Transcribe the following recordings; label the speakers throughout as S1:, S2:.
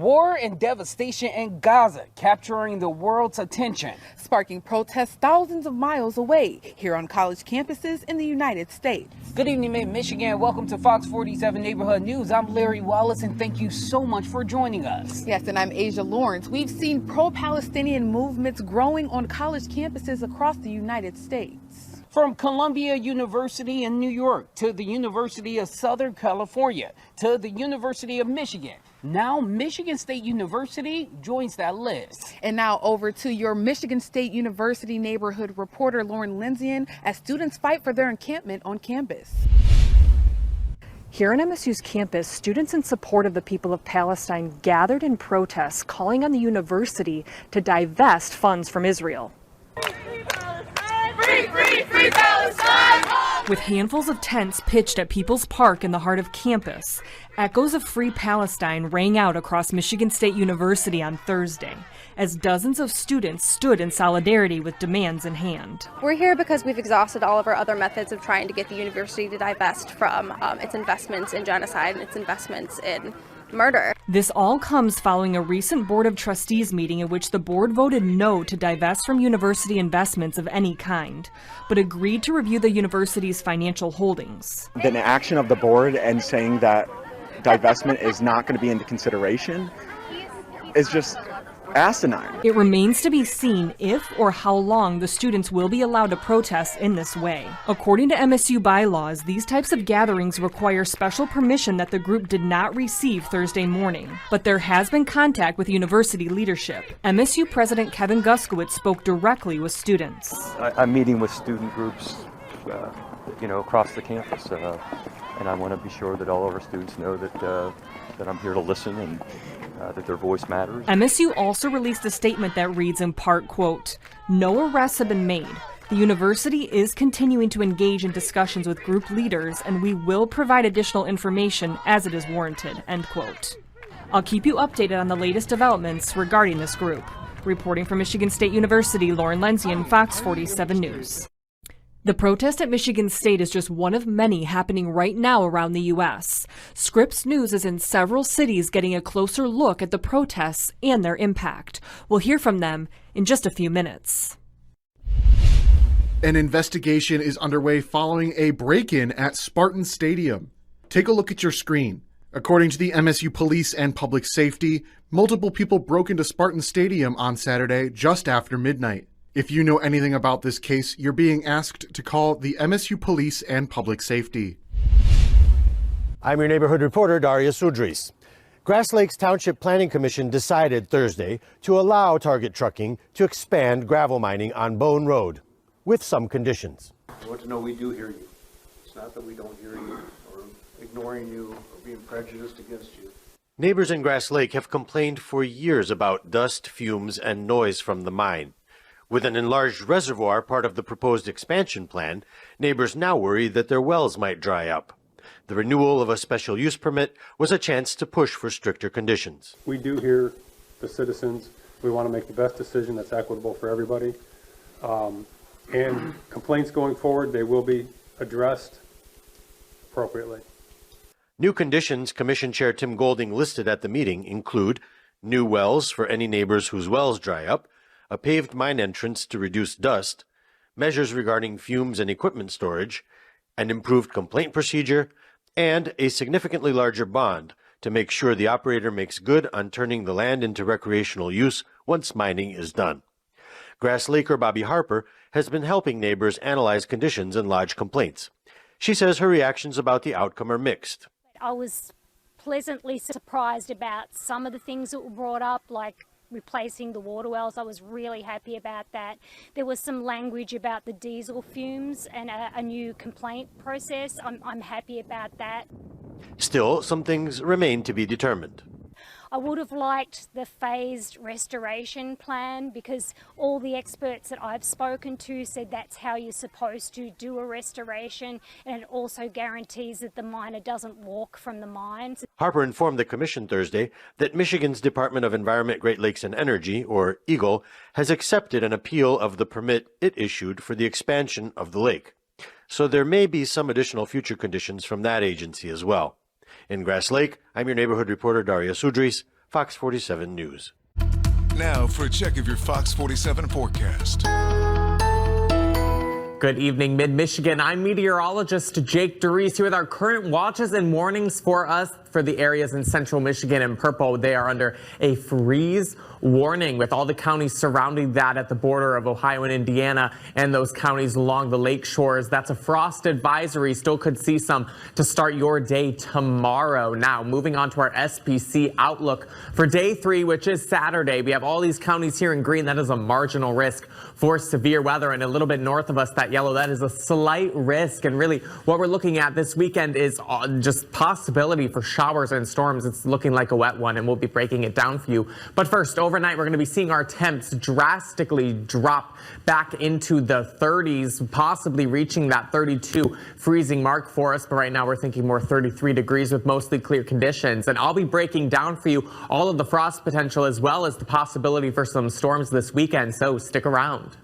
S1: War and devastation in Gaza capturing the world's attention,
S2: sparking protests thousands of miles away here on college campuses in the United States.
S1: Good evening, Michigan. Welcome to Fox 47 Neighborhood News. I'm Larry Wallace, and thank you so much for joining us.
S2: Yes, and I'm Asia Lawrence. We've seen pro-Palestinian movements growing on college campuses across the United States.
S1: From Columbia University in New York to the University of Southern California to the University of Michigan. Now Michigan State University joins that list.
S2: And now over to your Michigan State University neighborhood reporter, Lauren Lindsay, as students fight for their encampment on campus.
S3: Here on MSU's campus, students in support of the people of Palestine gathered in protests, calling on the university to divest funds from Israel.
S4: Free, free, free Palestine!
S3: With handfuls of tents pitched at People's Park in the heart of campus, echoes of Free Palestine rang out across Michigan State University on Thursday, as dozens of students stood in solidarity with demands in hand.
S5: We're here because we've exhausted all of our other methods of trying to get the university to divest from its investments in genocide and its investments in murder.
S3: This all comes following a recent Board of Trustees meeting in which the board voted no to divest from university investments of any kind, but agreed to review the university's financial holdings.
S6: The action of the board and saying that divestment is not going to be into consideration is just asinine.
S3: It remains to be seen if or how long the students will be allowed to protest in this way. According to MSU bylaws, these types of gatherings require special permission that the group did not receive Thursday morning. But there has been contact with university leadership. MSU President Kevin Guskowitz spoke directly with students.
S7: I'm meeting with student groups, across the campus, and I want to be sure that all of our students know that I'm here to listen and that their voice matters.
S3: MSU also released a statement that reads in part, quote, "No arrests have been made. The university is continuing to engage in discussions with group leaders, and we will provide additional information as it is warranted," end quote. I'll keep you updated on the latest developments regarding this group. Reporting from Michigan State University, Lauren Lenzian, Fox 47 News. The protest at Michigan State is just one of many happening right now around the U.S. Scripps News is in several cities getting a closer look at the protests and their impact. We'll hear from them in just a few minutes.
S8: An investigation is underway following a break-in at Spartan Stadium. Take a look at your screen. According to the MSU Police and Public Safety, multiple people broke into Spartan Stadium on Saturday just after midnight. If you know anything about this case, you're being asked to call the MSU Police and Public Safety.
S9: I'm your neighborhood reporter, Daria Sudris. Grass Lakes Township Planning Commission decided Thursday to allow Target Trucking to expand gravel mining on Bone Road, with some conditions.
S10: I want to know we do hear you. It's not that we don't hear you or ignoring you or being prejudiced against you.
S9: Neighbors in Grass Lake have complained for years about dust, fumes, and noise from the mine. With an enlarged reservoir part of the proposed expansion plan, neighbors now worry that their wells might dry up. The renewal of a special use permit was a chance to push for stricter conditions.
S11: We do hear the citizens. We want to make the best decision that's equitable for everybody. And complaints going forward, they will be addressed appropriately.
S9: New conditions Commission Chair Tim Golding listed at the meeting include new wells for any neighbors whose wells dry up, a paved mine entrance to reduce dust, measures regarding fumes and equipment storage, an improved complaint procedure, and a significantly larger bond to make sure the operator makes good on turning the land into recreational use once mining is done. Grass Laker Bobby Harper has been helping neighbors analyze conditions and lodge complaints. She says her reactions about the outcome are mixed.
S12: I was pleasantly surprised about some of the things that were brought up, like replacing the water wells. I was really happy about that. There was some language about the diesel fumes and a new complaint process. I'm happy about that.
S9: Still, some things remain to be determined.
S12: I would have liked the phased restoration plan because all the experts that I've spoken to said that's how you're supposed to do a restoration, and it also guarantees that the miner doesn't walk from the mines.
S9: Harper informed the Commission Thursday that Michigan's Department of Environment, Great Lakes and Energy, or EGLE, has accepted an appeal of the permit it issued for the expansion of the lake. So there may be some additional future conditions from that agency as well. In Grass Lake, I'm your neighborhood reporter, Daria Sudris, Fox 47 News.
S13: Now for a check of your Fox 47 forecast.
S14: Good evening, Mid-Michigan. I'm meteorologist Jake DeReese here with our current watches and warnings for us for the areas in central Michigan and purple. They are under a freeze warning with all the counties surrounding that at the border of Ohio and Indiana and those counties along the lake shores. That's a frost advisory. Still could see some to start your day tomorrow. Now, moving on to our SPC outlook for day 3, which is Saturday. We have all these counties here in green. That is a marginal risk for severe weather, and a little bit north of us, that yellow, that is a slight risk. And really what we're looking at this weekend is just possibility for showers and storms. It's looking like a wet one, and we'll be breaking it down for you. But first, overnight, we're going to be seeing our temps drastically drop back into the 30s, possibly reaching that 32 freezing mark for us. But right now we're thinking more 33 degrees with mostly clear conditions. And I'll be breaking down for you all of the frost potential as well as the possibility for some storms this weekend. So stick around.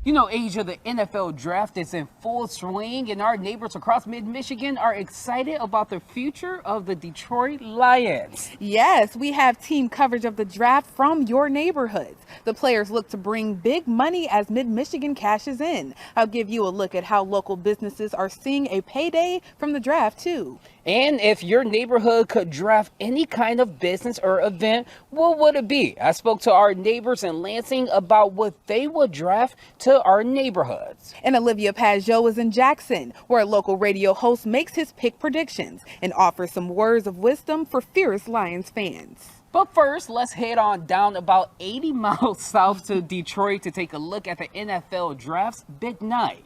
S1: You know, Asia, the NFL draft is in full swing, and our neighbors across mid-Michigan are excited about the future of the Detroit Lions.
S2: Yes, we have team coverage of the draft from your neighborhoods. The players look to bring big money as mid-Michigan cashes in. I'll give you a look at how local businesses are seeing a payday from the draft, too.
S1: And if your neighborhood could draft any kind of business or event, what would it be? I spoke to our neighbors in Lansing about what they would draft to our neighborhoods.
S2: And Olivia Pajot is in Jackson, where a local radio host makes his pick predictions and offers some words of wisdom for fierce Lions fans.
S1: But first, let's head on down about 80 miles south to Detroit to take a look at the NFL draft's big night.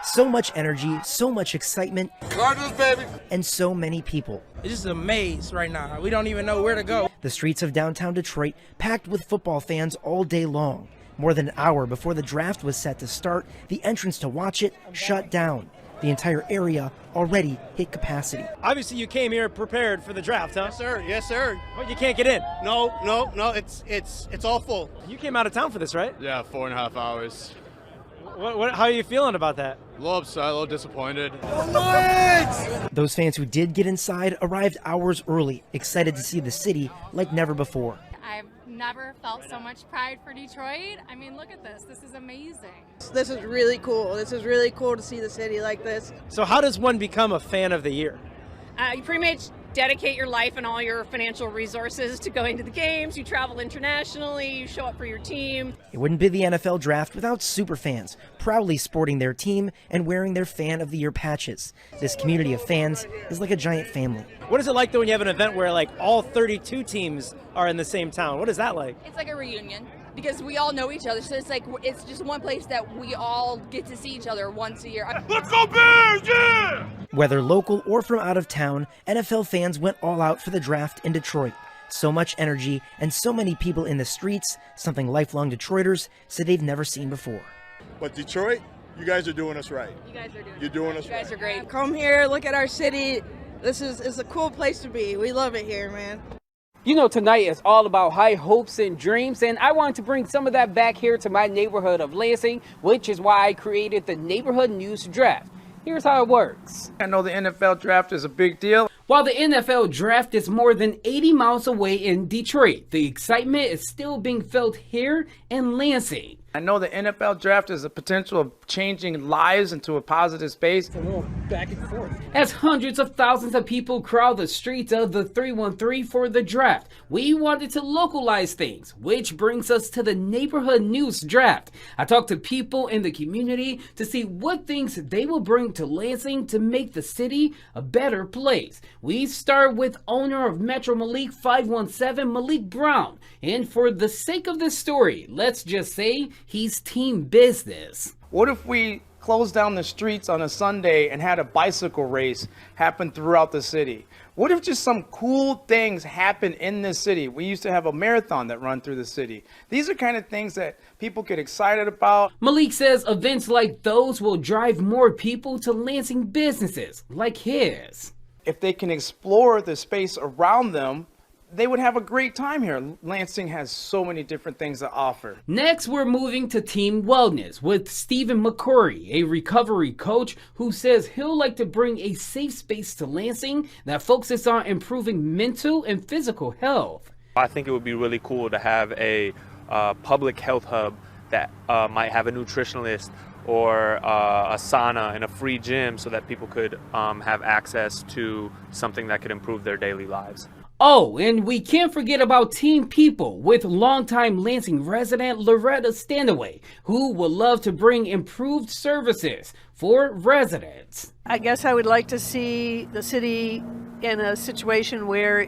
S15: So much energy, so much excitement,
S4: Cardinals, baby,
S15: and so many people.
S16: It's just a maze right now. We don't even know where to go.
S15: The streets of downtown Detroit packed with football fans all day long. More than an hour before the draft was set to start, the entrance to watch it shut down. The entire area already hit capacity.
S17: Obviously, you came here prepared for the draft, huh?
S18: Yes, sir. Yes, sir.
S17: But you can't get in.
S18: No. It's all full.
S17: You came out of town for this, right?
S18: Yeah, 4.5 hours.
S17: How are you feeling about that?
S18: A little upset, a little disappointed.
S15: Those fans who did get inside arrived hours early, excited to see the city like never before.
S19: I've never felt so much pride for Detroit. I mean, look at this. This is amazing.
S20: This is really cool. This is really cool to see the city like this.
S17: So how does one become a fan of the year?
S21: You pretty much dedicate your life and all your financial resources to going to the games. You travel internationally, you show up for your team.
S15: It wouldn't be the NFL draft without superfans, proudly sporting their team and wearing their Fan of the Year patches. This community of fans is like a giant family.
S17: What is it like though when you have an event where like all 32 teams are in the same town? What is that like?
S22: It's like a reunion because we all know each other. So it's just one place that we all get to see each other once a year.
S4: Let's go Bears, yeah!
S15: Whether local or from out of town, NFL fans went all out for the draft in Detroit. So much energy and so many people in the streets, something lifelong Detroiters said they've never seen before.
S23: But Detroit, you guys are doing us right.
S22: You guys are doing
S23: You're doing us
S22: You guys
S23: right.
S22: are great.
S20: Come here, look at our city. This is a cool place to be. We love it here, man.
S1: You know, tonight is all about high hopes and dreams, and I wanted to bring some of that back here to my neighborhood of Lansing, which is why I created the Neighborhood News Draft. Here's how it works.
S16: I know the NFL draft is a big deal.
S1: While the NFL draft is more than 80 miles away in Detroit, the excitement is still being felt here in Lansing.
S16: I know the NFL draft is a potential of changing lives into a positive space.
S1: Back and forth. As hundreds of thousands of people crowd the streets of the 313 for the draft, we wanted to localize things, which brings us to the Neighborhood News Draft. I talked to people in the community to see what things they will bring to Lansing to make the city a better place. We start with owner of Metro Malik 517, Malik Brown. And for the sake of this story, let's just say he's team business.
S16: What if we closed down the streets on a Sunday and had a bicycle race happen throughout the city? What if just some cool things happen in this city? We used to have a marathon that run through the city. These are kind of things that people get excited about.
S1: Malik says events like those will drive more people to Lansing businesses like his.
S16: If they can explore the space around them, they would have a great time here. Lansing has so many different things to offer.
S1: Next, we're moving to team wellness with Stephen McCurry, a recovery coach who says he'll like to bring a safe space to Lansing that focuses on improving mental and physical health.
S5: I think it would be really cool to have a public health hub that might have a nutritionalist or a sauna and a free gym so that people could have access to something that could improve their daily lives.
S1: Oh, and we can't forget about Team People with longtime Lansing resident Loretta Standaway, who would love to bring improved services for residents.
S6: I guess I would like to see the city in a situation where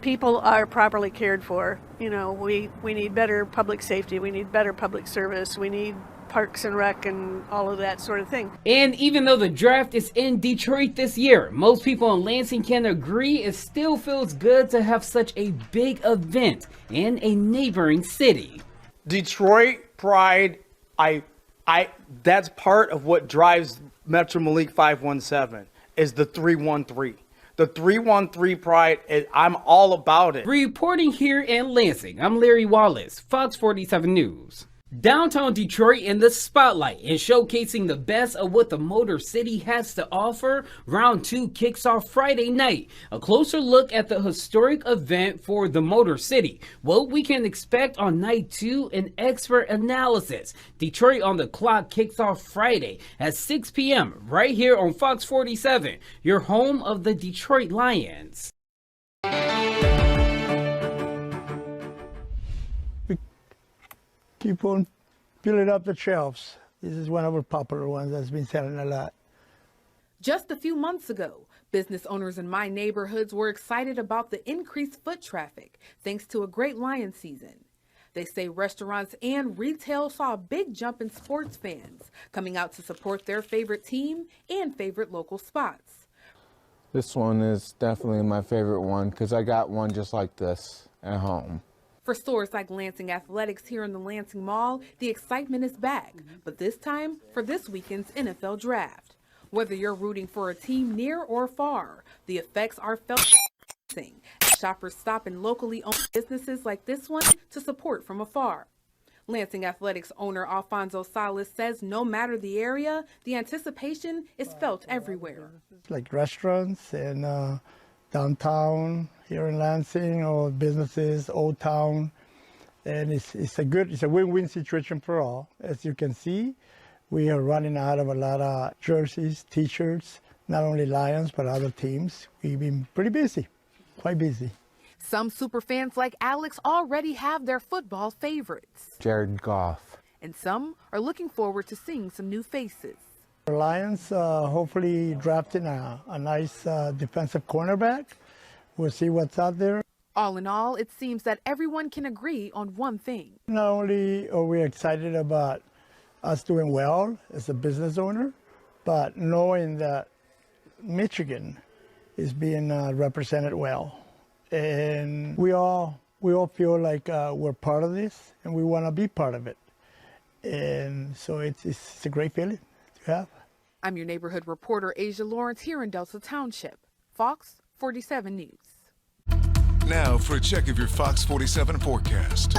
S6: people are properly cared for. You know, we need better public safety, we need better public service, we need Parks and Rec and all of that sort of thing.
S1: And even though the draft is in Detroit this year, most people in Lansing can agree it still feels good to have such a big event in a neighboring city.
S16: Detroit pride, that's part of what drives Metro Malik 517 is the 313. The 313 pride, I'm all about it.
S1: Reporting here in Lansing, I'm Larry Wallace, Fox 47 News. Downtown Detroit in the spotlight and showcasing the best of what the Motor City has to offer, Round 2 kicks off Friday night. A closer look at the historic event for the Motor City, what we can expect on Night 2, and expert analysis. Detroit on the Clock kicks off Friday at 6 p.m. right here on Fox 47, your home of the Detroit Lions.
S7: Keep on filling up the shelves. This is one of our popular ones that's been selling a lot.
S2: Just a few months ago, business owners in my neighborhoods were excited about the increased foot traffic thanks to a great lion season. They say restaurants and retail saw a big jump in sports fans coming out to support their favorite team and favorite local spots.
S24: This one is definitely my favorite one because I got one just like this at home.
S2: For stores like Lansing Athletics here in the Lansing Mall, the excitement is back, but this time for this weekend's NFL Draft. Whether you're rooting for a team near or far, the effects are felt as shoppers stop in locally owned businesses like this one to support from afar. Lansing Athletics owner Alfonso Salas says no matter the area, the anticipation is felt everywhere.
S7: Like restaurants and downtown here in Lansing, or businesses, Old Town, and it's a win-win situation for all. As you can see, we are running out of a lot of jerseys, t-shirts, not only Lions but other teams. We've been pretty busy, quite busy.
S2: Some superfans like Alex already have their football favorites.
S24: Jared Goff.
S2: And some are looking forward to seeing some new faces.
S7: The Lions hopefully drafting a nice defensive cornerback. We'll see what's out there.
S2: All in all, it seems that everyone can agree on one thing.
S7: Not only are we excited about us doing well as a business owner, but knowing that Michigan is being represented well. And we all feel like we're part of this, and we want to be part of it. And so it's a great feeling to have.
S2: I'm your neighborhood reporter, Asia Lawrence, here in Delta Township. Fox 47 News.
S13: Now for a check of your Fox 47 forecast.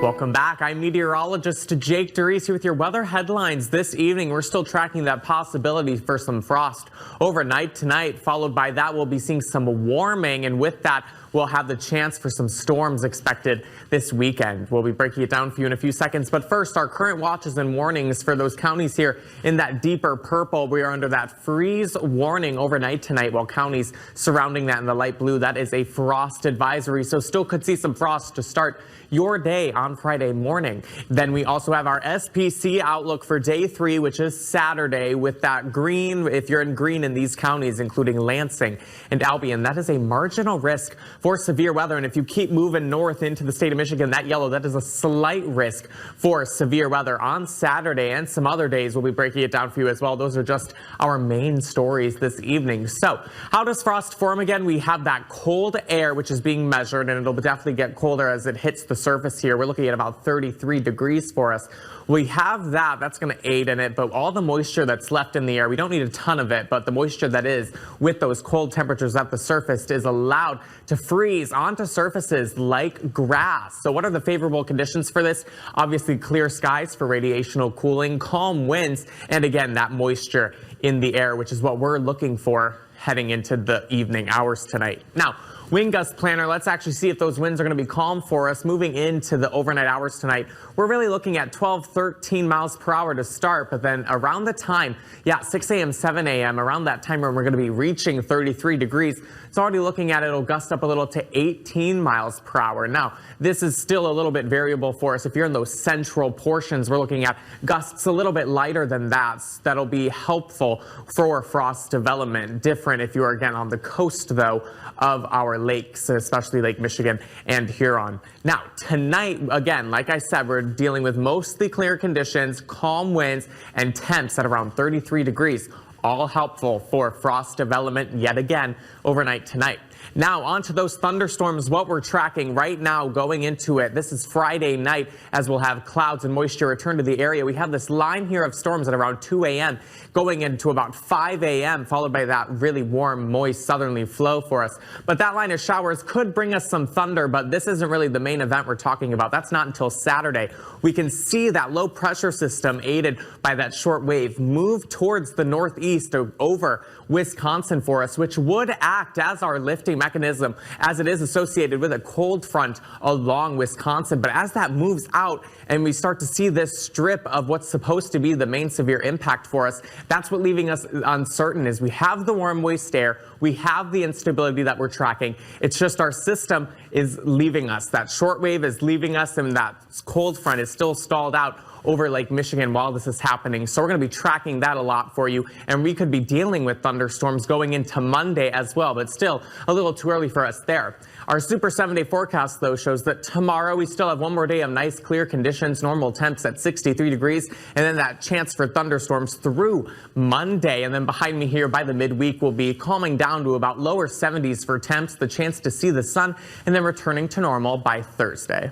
S14: Welcome back. I'm meteorologist Jake DeReese here with your weather headlines this evening. We're still tracking that possibility for some frost overnight tonight. Followed by that, we'll be seeing some warming, and with that, we'll have the chance for some storms expected this weekend. We'll be breaking it down for you in a few seconds. But first, our current watches and warnings for those counties here in that deeper purple. We are under that freeze warning overnight tonight, while counties surrounding that in the light blue, that is a frost advisory. So still could see some frost to start your day on Friday morning. Then we also have our SPC outlook for day 3, which is Saturday, with that green, if you're in green in these counties, including Lansing and Albion, that is a marginal risk for severe weather. And if you keep moving north into the state of Michigan, that yellow, that is a slight risk for severe weather on Saturday, and some other days we'll be breaking it down for you as well. Those are just our main stories this evening. So how does frost form again? We have that cold air which is being measured, and it'll definitely get colder as it hits the surface here. We're looking at about 33 degrees for us. We have that's going to aid in it, but all the moisture that's left in the air, we don't need a ton of it, but the moisture that is with those cold temperatures at the surface is allowed to freeze onto surfaces like grass. So what are the favorable conditions for this? Obviously clear skies for radiational cooling, calm winds, and again, that moisture in the air, which is what we're looking for heading into the evening hours tonight. Now, wind gust planner, let's actually see if those winds are going to be calm for us moving into the overnight hours tonight. We're really looking at 12, 13 miles per hour to start, but then around the time, 6 a.m., 7 a.m., around that time when we're going to be reaching 33 degrees, it's already looking at it'll gust up a little to 18 miles per hour. Now, this is still a little bit variable for us. If you're in those central portions, we're looking at gusts a little bit lighter than that. That'll be helpful for frost development. Different if you're, again, on the coast, though, of our lakes, especially Lake Michigan and Huron. Now, tonight, again, like I said, we're dealing with mostly clear conditions, calm winds, and temps at around 33 degrees. All helpful for frost development yet again overnight tonight. Now on to those thunderstorms, what we're tracking right now going into it. This is Friday night as we'll have clouds and moisture return to the area. We have this line here of storms at around 2 a.m. going into about 5 a.m. followed by that really warm, moist southerly flow for us. But that line of showers could bring us some thunder, but this isn't really the main event we're talking about. That's not until Saturday. We can see that low pressure system aided by that short wave move towards the northeast over Wisconsin for us, which would act as our lifting mechanism as it is associated with a cold front along Wisconsin. But as that moves out and we start to see this strip of what's supposed to be the main severe impact for us, that's what leaving us uncertain is we have the warm moist air, we have the instability that we're tracking. It's just our system is leaving us. That short wave is leaving us, and that cold front is still stalled out over Lake Michigan while this is happening. So we're going to be tracking that a lot for you, and we could be dealing with thunderstorms going into Monday as well, but still a little too early for us there. Our Super 7-day forecast, though, shows that tomorrow we still have one more day of nice clear conditions, normal temps at 63 degrees, and then that chance for thunderstorms through Monday. And then behind me here by the midweek will be calming down to about lower 70s for temps, the chance to see the sun, and then returning to normal by Thursday.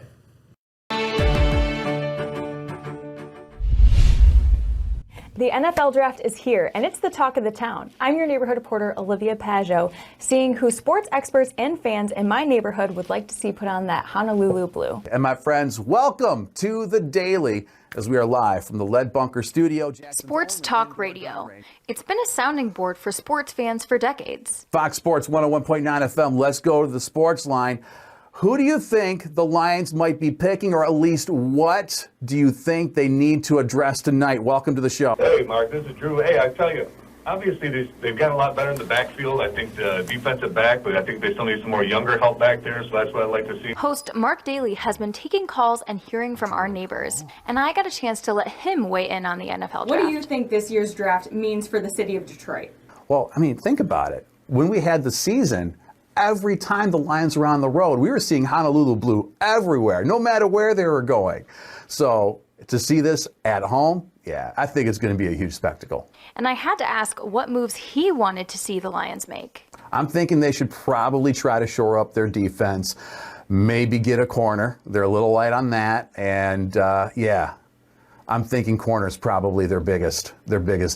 S3: The NFL draft is here, and it's the talk of the town. I'm your neighborhood reporter, Olivia Pajot, seeing who sports experts and fans in my neighborhood would like to see put on that Honolulu blue.
S8: And my friends, welcome to The Daily as we are live from the Lead Bunker studio.
S3: Sports talk radio. It's been a sounding board for sports fans for decades.
S8: Fox Sports 101.9 FM, let's go to the sports line. Who do you think the Lions might be picking, or at least what do you think they need to address tonight? Welcome to the show.
S10: Hey, Mark, this is Drew. Hey, I tell you, obviously they've gotten a lot better in the backfield. I think the defensive back, but I think they still need some more younger help back there, so that's what I'd like to see.
S3: Host Mark Daly has been taking calls and hearing from our neighbors, and I got a chance to let him weigh in on the NFL draft.
S11: What do you think this year's draft means for the city of Detroit?
S8: Well, I mean, think about it. When we had the season, every time the Lions were on the road, we were seeing Honolulu blue everywhere, no matter where they were going. So to see this at home, yeah, I think it's going to be a huge spectacle.
S3: And I had to ask what moves he wanted to see the Lions make.
S8: I'm thinking they should probably try to shore up their defense, maybe get a corner. They're a little light on that. And yeah, I'm thinking corner is probably their biggest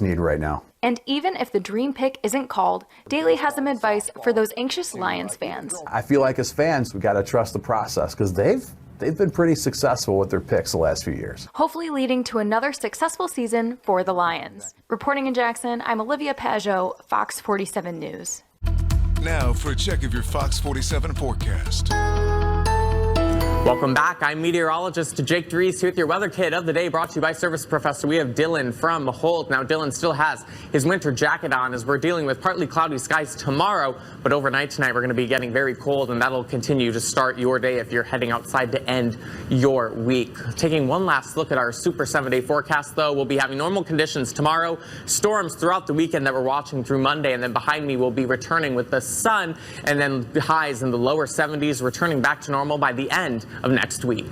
S8: need right now.
S3: And even if the dream pick isn't called, Daly has some advice for those anxious Lions fans.
S8: I feel like as fans, we got to trust the process because they've been pretty successful with their picks the last few years.
S3: Hopefully leading to another successful season for the Lions. Reporting in Jackson, I'm Olivia Pajot, Fox 47 News.
S13: Now for a check of your Fox 47 forecast.
S14: Welcome back. I'm meteorologist Jake Dries here with your weather kit of the day, brought to you by Service Professor. We have Dylan from Holt. Now, Dylan still has his winter jacket on as we're dealing with partly cloudy skies tomorrow, but overnight tonight we're going to be getting very cold, and that'll continue to start your day if you're heading outside to end your week. Taking one last look at our Super 7-day forecast, though, we'll be having normal conditions tomorrow, storms throughout the weekend that we're watching through Monday, and then behind me we'll be returning with the sun, and then highs in the lower 70s, returning back to normal by the end of next week.